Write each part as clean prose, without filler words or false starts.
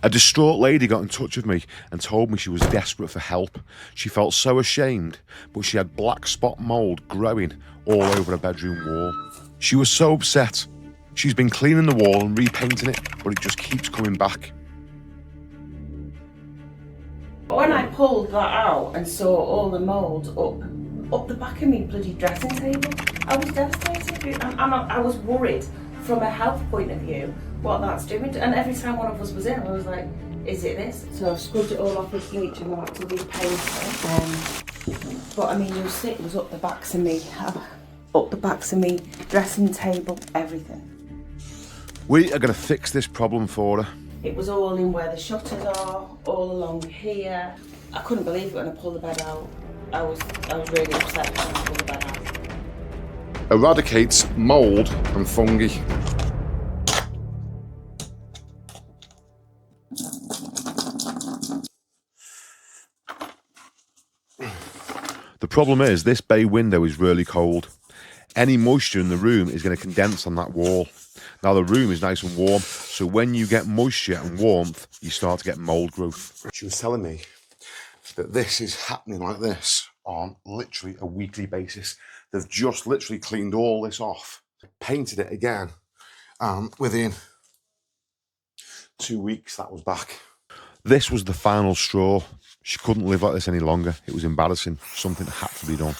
A distraught lady got in touch with me and told me she was desperate for help. She felt so ashamed, but she had black spot mould growing all over her bedroom wall. She was so upset. She's been cleaning the wall and repainting it, but it just keeps coming back. When I pulled that out and saw all the mould up the back of me bloody dressing table, I was devastated. I was worried from a health point of view what that's doing. And every time one of us was in, I was like, is it this? So I've scrubbed it all off with bleach and I had to repaint it. But I mean, you'll see it was up the backs of me, dressing table, everything. We are going to fix this problem for her. It was all in where the shutters are, all along here. I couldn't believe it when I pulled the bed out. I was really upset when I pulled the bed out. Eradicates mould and fungi. The problem is this bay window is really cold. Any moisture in the room is going to condense on that wall. Now the room is nice and warm, so when you get moisture and warmth, you start to get mould growth. She was telling me that this is happening like this on literally a weekly basis. They've just literally cleaned all this off, painted it again, and within 2 weeks that was back. This was the final straw. She couldn't live like this any longer. It was embarrassing. Something had to be done.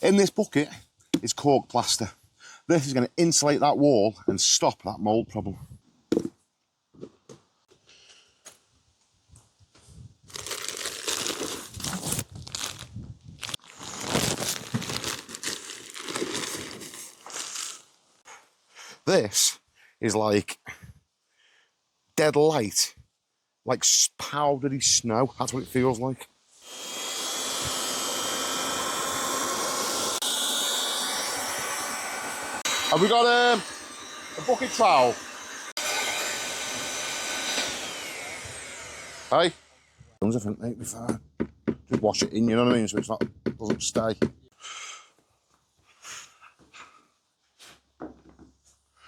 In this bucket is cork plaster. This is going to insulate that wall and stop that mould problem. This is like dead light, like powdery snow. That's what it feels like. Have we got a bucket trowel? Hey? I think, mate, before just wash it in, you know what I mean, so it's not, doesn't stay.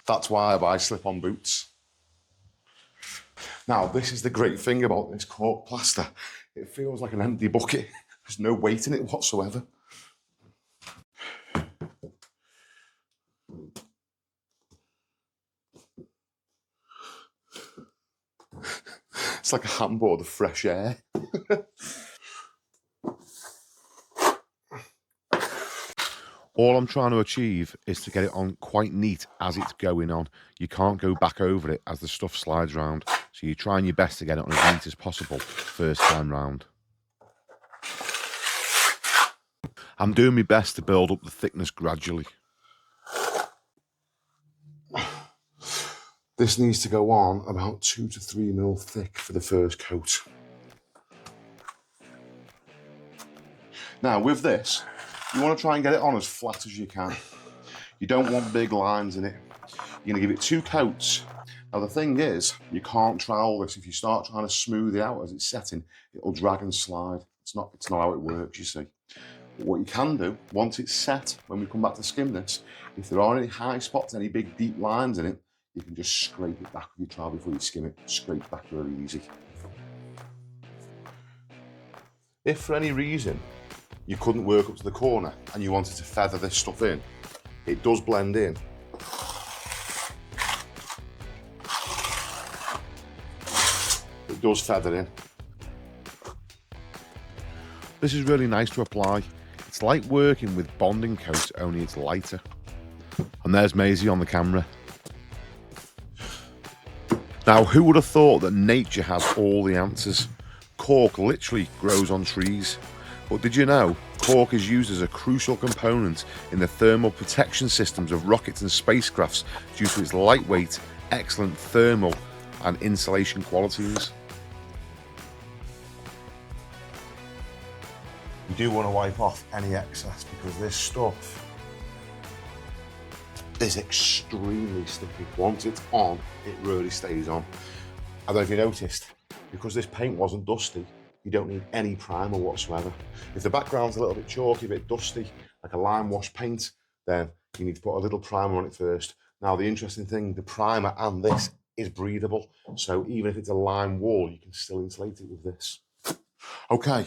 That's why I buy slip-on boots. Now, this is the great thing about this cork plaster. It feels like an empty bucket. There's no weight in it whatsoever. It's like a handboard of fresh air. All I'm trying to achieve is to get it on quite neat as it's going on. You can't go back over it as the stuff slides around. So you're trying your best to get it on as neat as possible first time round. I'm doing my best to build up the thickness gradually. This needs to go on about 2 to 3 mil thick for the first coat. Now with this, you want to try and get it on as flat as you can. You don't want big lines in it. You're going to give it 2 coats. Now the thing is, you can't trowel this. If you start trying to smooth it out as it's setting, it'll drag and slide. It's not how it works, you see. But what you can do, once it's set, when we come back to skim this, if there are any high spots, any big deep lines in it, you can just scrape it back with your trowel before you skim it. Scrape it back really easy. If for any reason you couldn't work up to the corner and you wanted to feather this stuff in, it does blend in. It does feather in. This is really nice to apply. It's like working with bonding coat, only it's lighter. And there's Maisie on the camera. Now, who would have thought that nature has all the answers? Cork literally grows on trees. But did you know cork is used as a crucial component in the thermal protection systems of rockets and spacecrafts due to its lightweight, excellent thermal and insulation qualities? You do want to wipe off any excess because this stuff is extremely sticky. Once it's on, it really stays on. I don't know if you noticed, because this paint wasn't dusty, you don't need any primer whatsoever. If the background's a little bit chalky, a bit dusty, like a lime wash paint, then you need to put a little primer on it first. Now, the interesting thing, the primer and this is breathable. So even if it's a lime wall, you can still insulate it with this. Okay,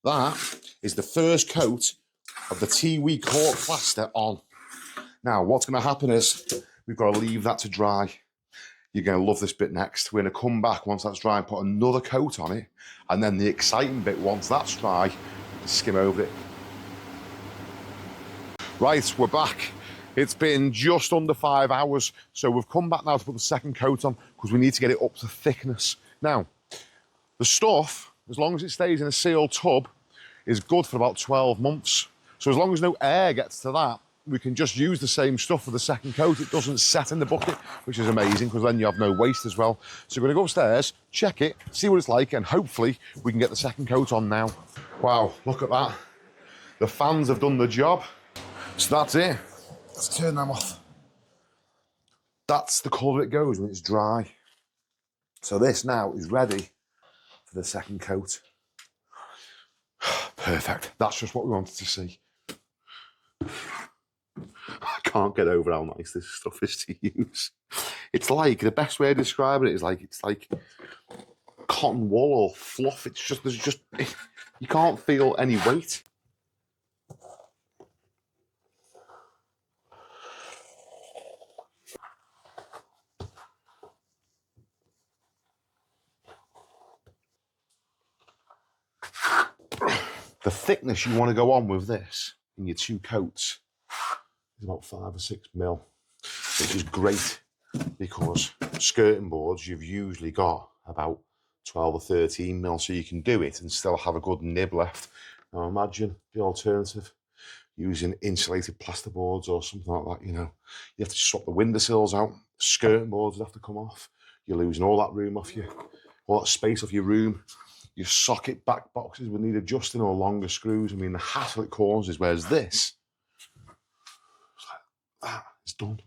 that is the first coat of the Tiwi cork plaster on. Now, what's going to happen is we've got to leave that to dry. You're going to love this bit next. We're going to come back once that's dry and put another coat on it. And then the exciting bit, once that's dry, skim over it. Right, we're back. It's been just under 5 hours. So we've come back now to put the second coat on because we need to get it up to thickness. Now, the stuff, as long as it stays in a sealed tub, is good for about 12 months. So as long as no air gets to that, we can just use the same stuff for the second coat. It doesn't set in the bucket, which is amazing because then you have no waste as well. So we're going to go upstairs, check it, see what it's like, and hopefully we can get the second coat on now. Wow, look at that. The fans have done the job. So that's it. Let's turn them off. That's the colour it goes when it's dry. So this now is ready for the second coat. Perfect. That's just what we wanted to see. I can't get over how nice this stuff is to use. It's like, the best way of describing it is like, it's like cotton wool or fluff. It's just, you can't feel any weight. The thickness you want to go on with this in your two coats is about 5 or 6 mil, which is great because skirting boards you've usually got about 12 or 13 mil, so you can do it and still have a good nib left. Now imagine the alternative, using insulated plasterboards or something like that. You know, you have to swap the windowsills out, skirting boards have to come off, you're losing all that room off you, all that space off your room. Your socket back boxes would need adjusting or longer screws. I mean, the hassle it causes, whereas this, it's like that, it's done.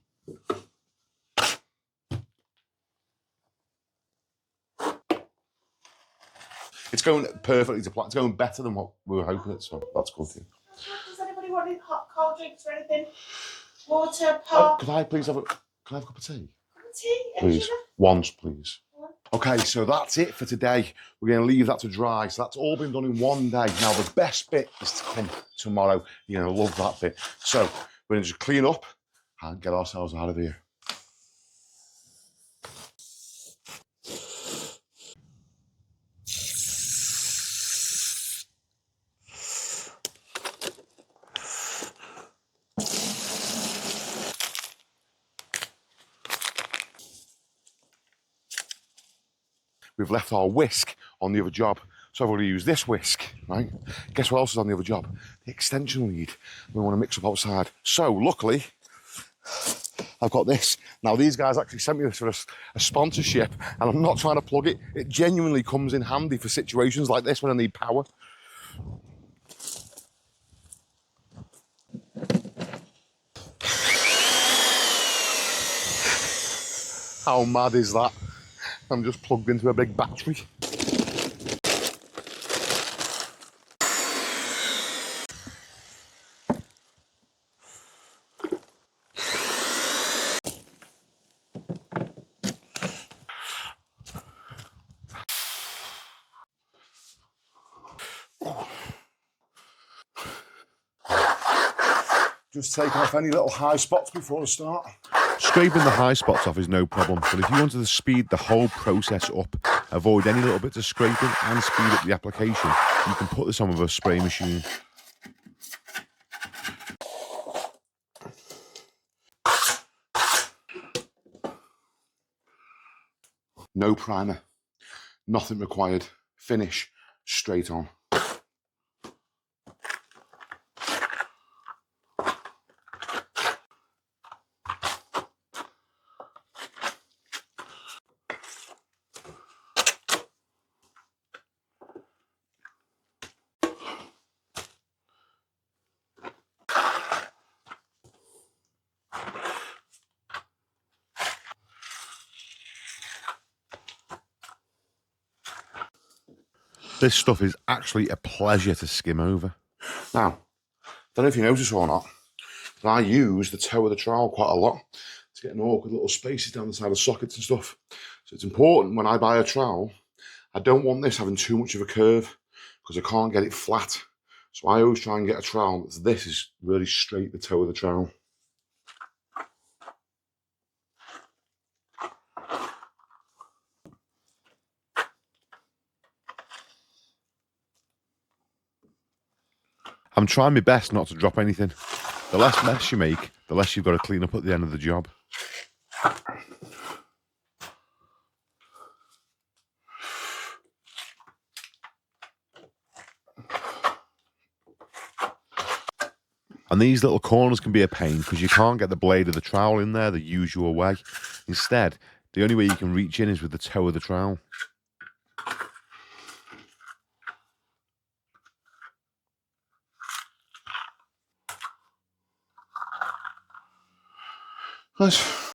It's going perfectly to plan. It's going better than what we were hoping it, so that's good too. Does anybody want any hot, cold drinks or anything? Water, pop? Could I please have a cup of tea? Cup of tea? Please. Once, please. Okay, so that's it for today. We're going to leave that to dry. So that's all been done in one day. Now, the best bit is to come tomorrow. You're going to love that bit. So we're going to just clean up and get ourselves out of here. We've left our whisk on the other job. So I've already used this whisk, right? Guess what else is on the other job? The extension lead. We want to mix up outside. So luckily, I've got this. Now these guys actually sent me this for a sponsorship, and I'm not trying to plug it. It genuinely comes in handy for situations like this when I need power. How mad is that? I'm just plugged into a big battery. Just taking off any little high spots before I start. Scraping the high spots off is no problem, but if you wanted to speed the whole process up, avoid any little bits of scraping and speed up the application, you can put this on with a spray machine. No primer, nothing required, finish straight on. This stuff is actually a pleasure to skim over. Now, don't know if you notice or not, but I use the toe of the trowel quite a lot It's getting awkward little spaces down the side of sockets and stuff. So it's important when I buy a trowel, I don't want this having too much of a curve because I can't get it flat. So I always try and get a trowel that's this is really straight the toe of the trowel. I'm trying my best not to drop anything. The less mess you make, the less you've got to clean up at the end of the job. And these little corners can be a pain because you can't get the blade of the trowel in there the usual way. Instead, the only way you can reach in is with the toe of the trowel. Nice.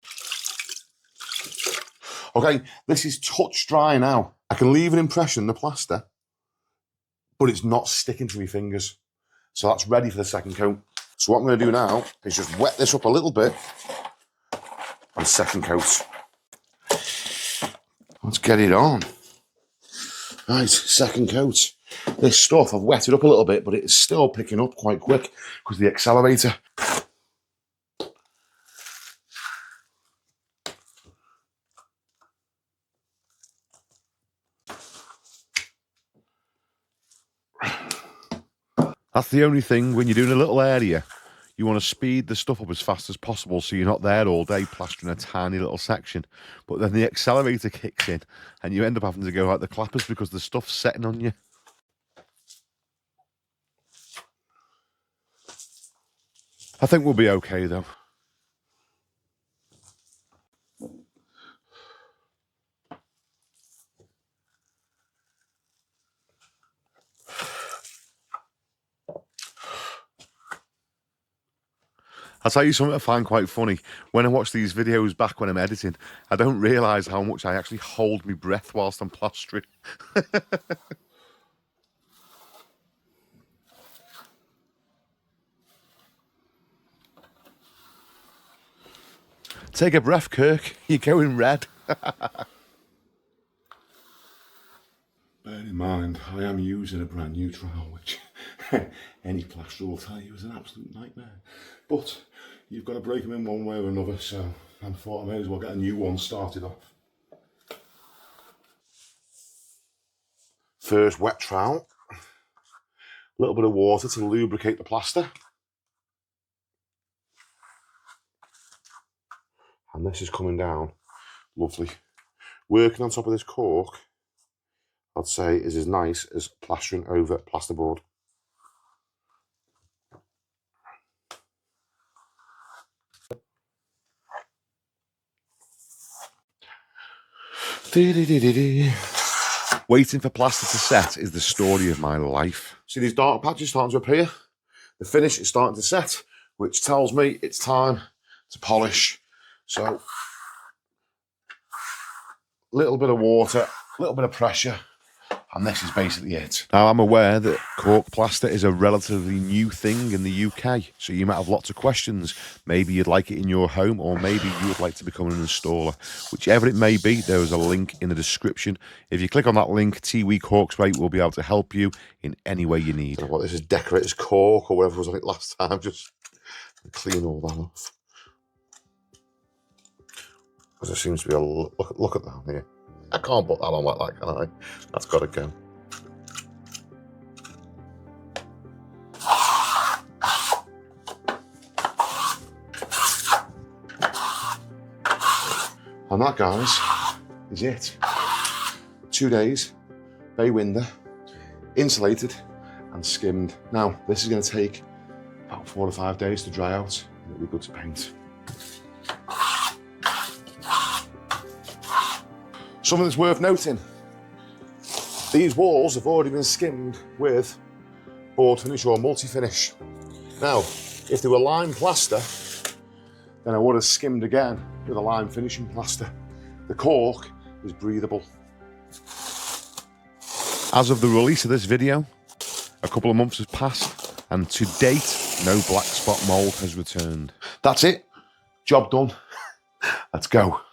Okay, this is touch dry now. I can leave an impression in the plaster, but it's not sticking to my fingers. So that's ready for the second coat. So what I'm going to do now is just wet this up a little bit and second coat. Let's get it on. Right, second coat. This stuff, I've wet it up a little bit, but it's still picking up quite quick because of the accelerator. That's the only thing when you're doing a little area, you want to speed the stuff up as fast as possible so you're not there all day plastering a tiny little section. But then the accelerator kicks in and you end up having to go out the clappers because the stuff's setting on you. I think we'll be okay though. I'll tell you something I find quite funny. When I watch these videos back when I'm editing, I don't realise how much I actually hold my breath whilst I'm plastering. Take a breath, Kirk. You're going red. Bear in mind, I am using a brand new trowel, which any plasterer will tell you is an absolute nightmare. But you've got to break them in one way or another, so I thought I may as well get a new one started off. First wet trowel, a little bit of water to lubricate the plaster. And this is coming down lovely. Working on top of this cork, I'd say is as nice as plastering over plasterboard. Waiting for plaster to set is the story of my life. See these dark patches starting to appear? The finish is starting to set, which tells me it's time to polish. So, a little bit of water, a little bit of pressure, and this is basically it. Now, I'm aware that cork plaster is a relatively new thing in the UK, so you might have lots of questions. Maybe you'd like it in your home, or maybe you would like to become an installer. Whichever it may be, there is a link in the description. If you click on that link, TV Corksway will be able to help you in any way you need. What this is, decorator's cork, or whatever was on it last time, just clean all that off. Because there seems to be a look at that here. I can't put that on like that, can I? That's got to go. And that, guys, is it. 2 days, bay window, insulated and skimmed. Now, this is going to take about 4 to 5 days to dry out, and it'll be good to paint. Something that's worth noting, these walls have already been skimmed with board finish or multi-finish. Now, if they were lime plaster, then I would have skimmed again with a lime finishing plaster. The cork is breathable. As of the release of this video, a couple of months has passed, and to date, no black spot mould has returned. That's it, job done. Let's go.